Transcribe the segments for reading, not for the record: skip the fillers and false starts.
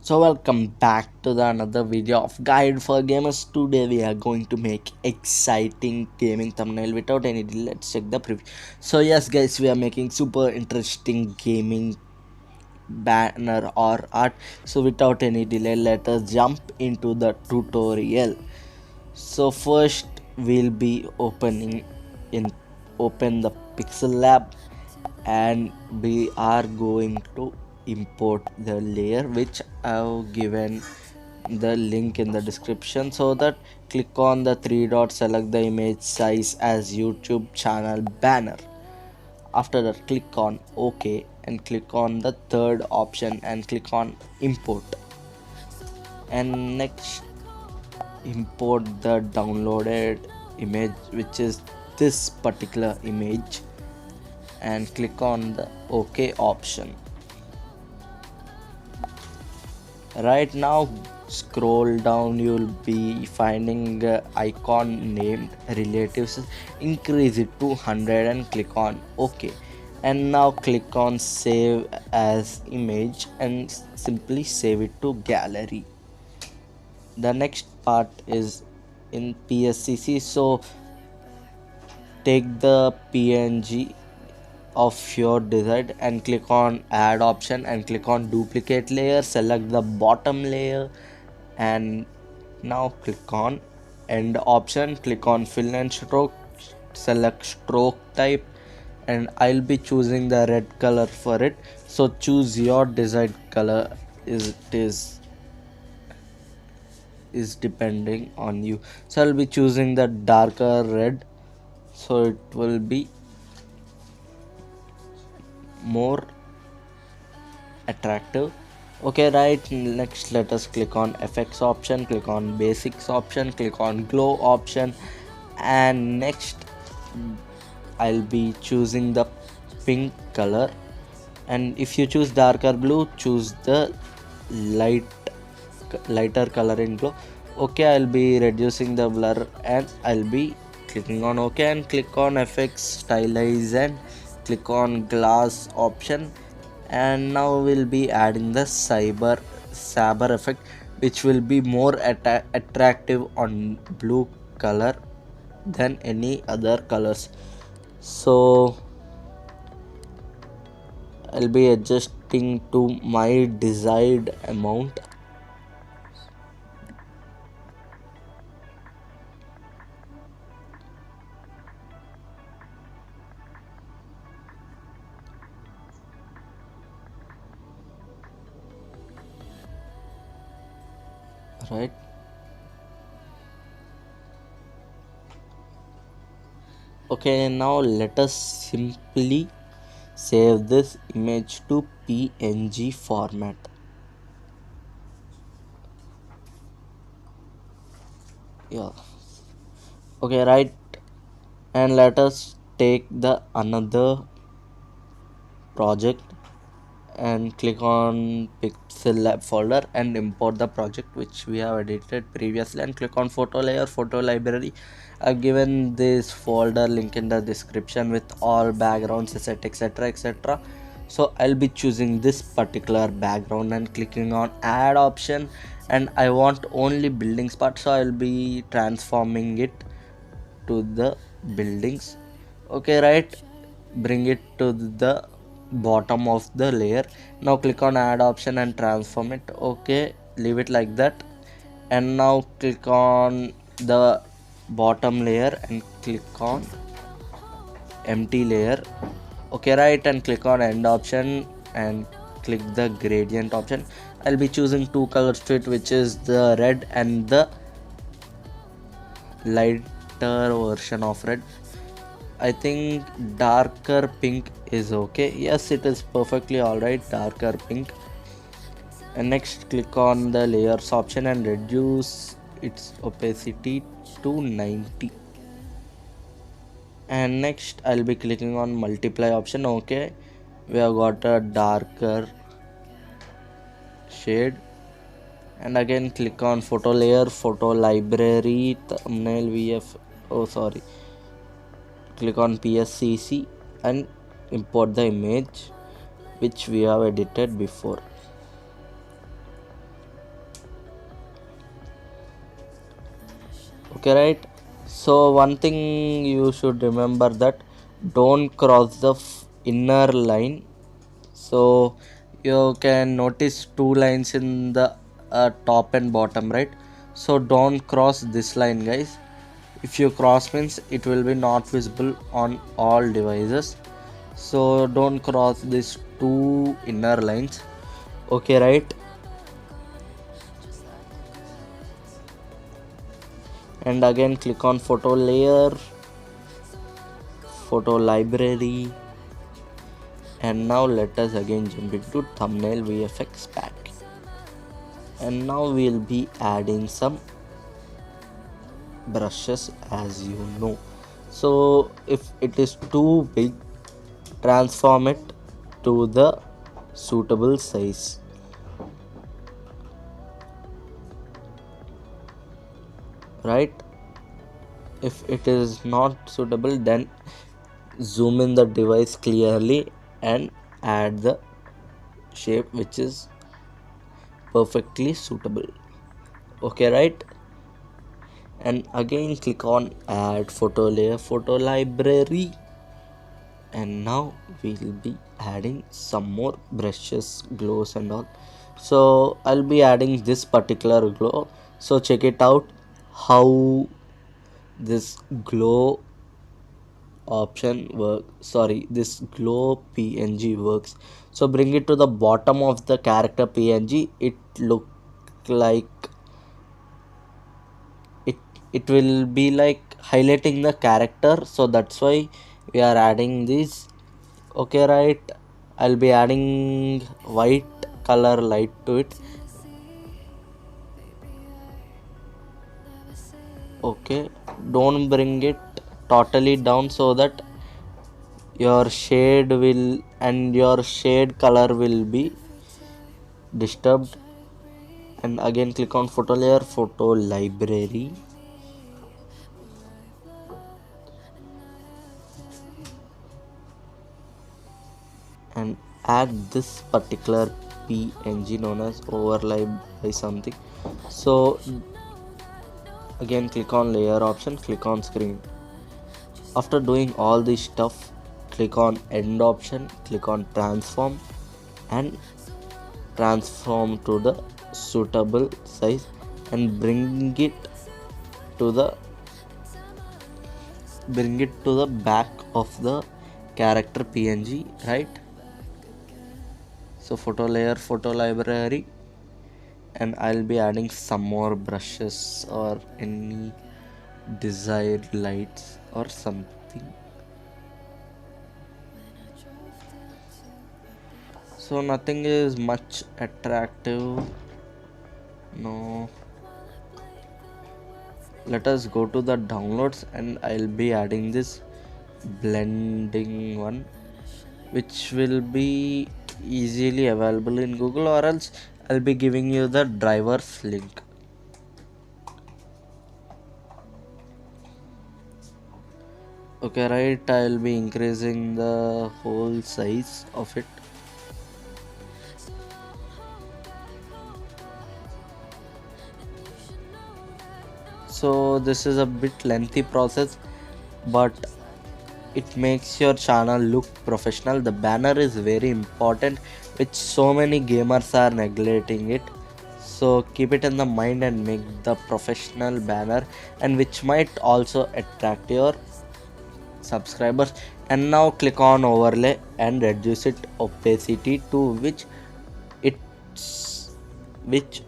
So welcome back to the another video of Guide for Gamers. Today we are going to make exciting gaming thumbnail without any delay. Let's check the preview. So yes guys, we are making super interesting gaming banner or art. So without any delay, let us jump into the tutorial. So first we'll be open the Pixel Lab, and we are going to import the layer which I've given the link in the description. So that click on the three dots, select the image size as YouTube channel banner. After that, click on OK and click on the third option and click on import. And next, import the downloaded image, which is this particular image, and click on the OK option. Right now, scroll down, you'll be finding icon named relatives. Increase it to 100 and click on OK. And now click on save as image and simply save it to gallery. The next part is in PSCC, so take the PNG of your desired and click on add option and click on duplicate layer, select the bottom layer, and now click on end option, click on fill and stroke, select stroke type, and I'll be choosing the red color for it. So choose your desired color. Is depending on you. So I'll be choosing the darker red, so it will be more attractive. Okay, right, next let us click on effects option, click on basics option, click on glow option, and next I'll be choosing the pink color. And if you choose darker blue, choose the lighter color in glow. Okay, I'll be reducing the blur and I'll be clicking on OK and click on effects, stylize, and click on glass option. And now we'll be adding the saber effect, which will be more attractive on blue color than any other colors. So I'll be adjusting to my desired amount. Right, okay, now let us simply save this image to PNG format. Yeah, okay, right, and let us take the another project and click on Pixel Lab folder and import the project which we have edited previously, and click on photo layer, photo library. I've given this folder link in the description with all backgrounds, etc, etc. So I'll be choosing this particular background and clicking on add option, and I want only buildings part, so I'll be transforming it to the buildings. Okay, right, bring it to the bottom of the layer. Now click on add option and transform it. Okay, leave it like that. And now click on the bottom layer and click on empty layer. Okay, right, and click on end option and click the gradient option. I'll be choosing two colors to it, which is the red and the lighter version of red. I think darker pink is okay. Yes, it is perfectly alright, darker pink. And next click on the layers option and reduce its opacity to 90. And next I'll be clicking on multiply option. Okay, we have got a darker shade. And again click on photo layer, photo library, thumbnail, VF, oh sorry, click on PSCC and import the image which we have edited before. Okay, right? So one thing you should remember that don't cross the inner line. So you can notice two lines in the top and bottom, right? So don't cross this line, guys. If you cross means it will be not visible on all devices. So don't cross these two inner lines. Okay, right? And again click on photo layer, photo library, and now let us again jump into thumbnail VFX pack. And now we'll be adding some brushes, as you know. So if it is too big, transform it to the suitable size, right? If it is not suitable, then zoom in the device clearly and add the shape which is perfectly suitable. Okay, right? And again click on add photo layer, photo library, and now we'll be adding some more brushes, glows and all. So I'll be adding this particular glow. So check it out how this glow option work, sorry, this glow png works. So bring it to the bottom of the character png. It look like it it will be like highlighting the character, so that's why we are adding this. Okay, right? I'll be adding white color light to it. Okay, don't bring it totally down so that your shade will and your shade color will be disturbed. And again click on photo layer, photo library, and add this particular png known as overlay by something. So again click on layer option, click on screen. After doing all this stuff, click on end option, click on transform, and transform to the suitable size, and to the bring it to the back of the character png, right? So photo layer, photo library, and I'll be adding some more brushes or any desired lights or something. So nothing is much attractive. No, let us go to the downloads, and I'll be adding this blending one, which will be easily available in Google, or else I'll be giving you the driver's link. Okay, right? I'll be increasing the whole size of it. So this is a bit lengthy process, but it makes your channel look professional. The banner is very important, which so many gamers are neglecting it. So keep it in the mind and make the professional banner, and which might also attract your subscribers. And now click on overlay and reduce it opacity to it's which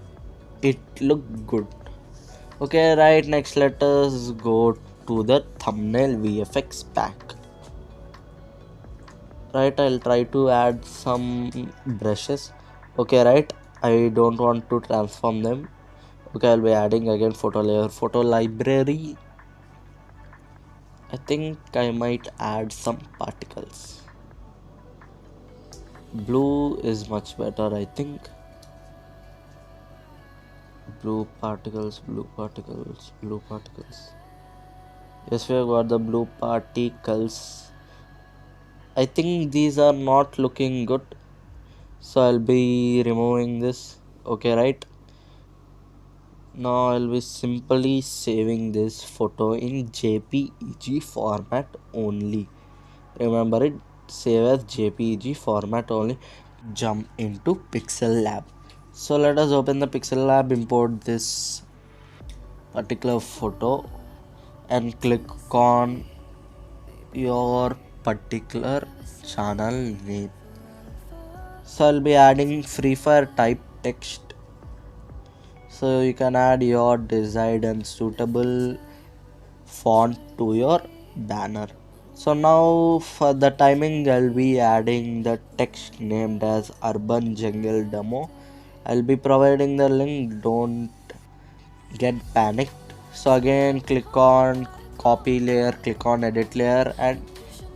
it look good. Okay, right, next let us go to the thumbnail VFX pack. Right, I'll try to add some brushes. Okay, right, I don't want to transform them. Okay, I'll be adding again photo layer, photo library. I think I might add some particles. Blue is much better, I think. Blue particles, blue particles, blue particles. Yes, we have got the blue particles. I think these are not looking good, so I'll be removing this. Okay, right? Now I'll be simply saving this photo in JPEG format only. Remember it, save as JPEG format only. Jump into Pixel Lab. So let us open the Pixel Lab, import this particular photo and click on your particular channel name. So I'll be adding Free Fire type text. So you can add your desired and suitable font to your banner. So now for the timing, I'll be adding the text named as Urban Jungle Demo. I'll be providing the link, don't get panicked. So again, click on copy layer, click on edit layer, and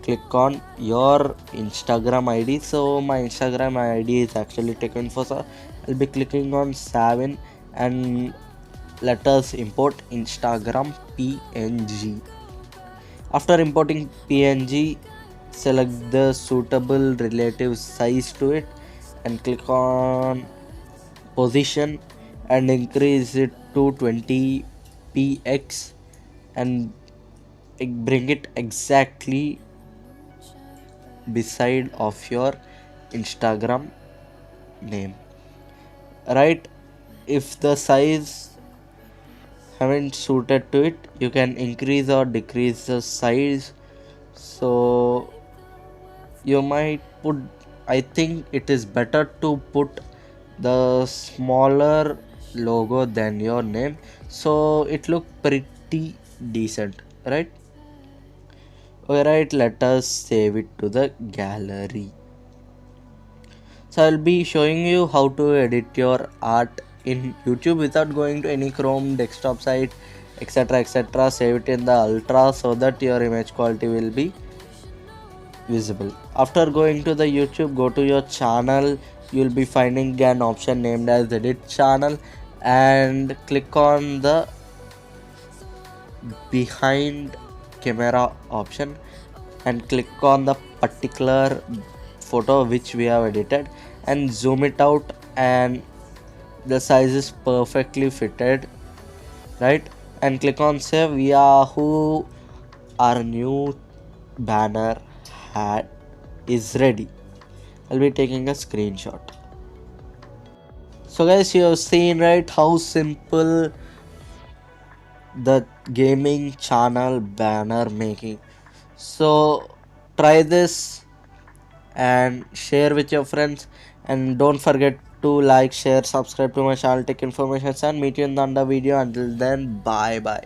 click on your Instagram ID. So my Instagram ID is actually taken for, so I'll be clicking on Savin and let us import Instagram PNG. After importing PNG, select the suitable relative size to it and click on position and increase it to 20px and bring it exactly beside of your Instagram name. Right, if the size haven't suited to it, you can increase or decrease the size. So you might put, I think it is better to put the smaller logo than your name, so it look pretty decent, right? Alright, let us save it to the gallery. So I'll be showing you how to edit your art in YouTube without going to any Chrome desktop site, etc, etc. Save it in the Ultra so that your image quality will be visible. After going to the YouTube, go to your channel. You'll be finding an option named as edit channel and click on the behind camera option and click on the particular photo which we have edited and zoom it out, and the size is perfectly fitted, right? And click on save. Yahoo, our new banner hat is ready. I'll be taking a screenshot. So guys, you have seen, right, how simple the gaming channel banner making. So try this and share with your friends, and don't forget to like, share, subscribe to my channel Tech Information, and meet you in the under video. Until then, bye bye.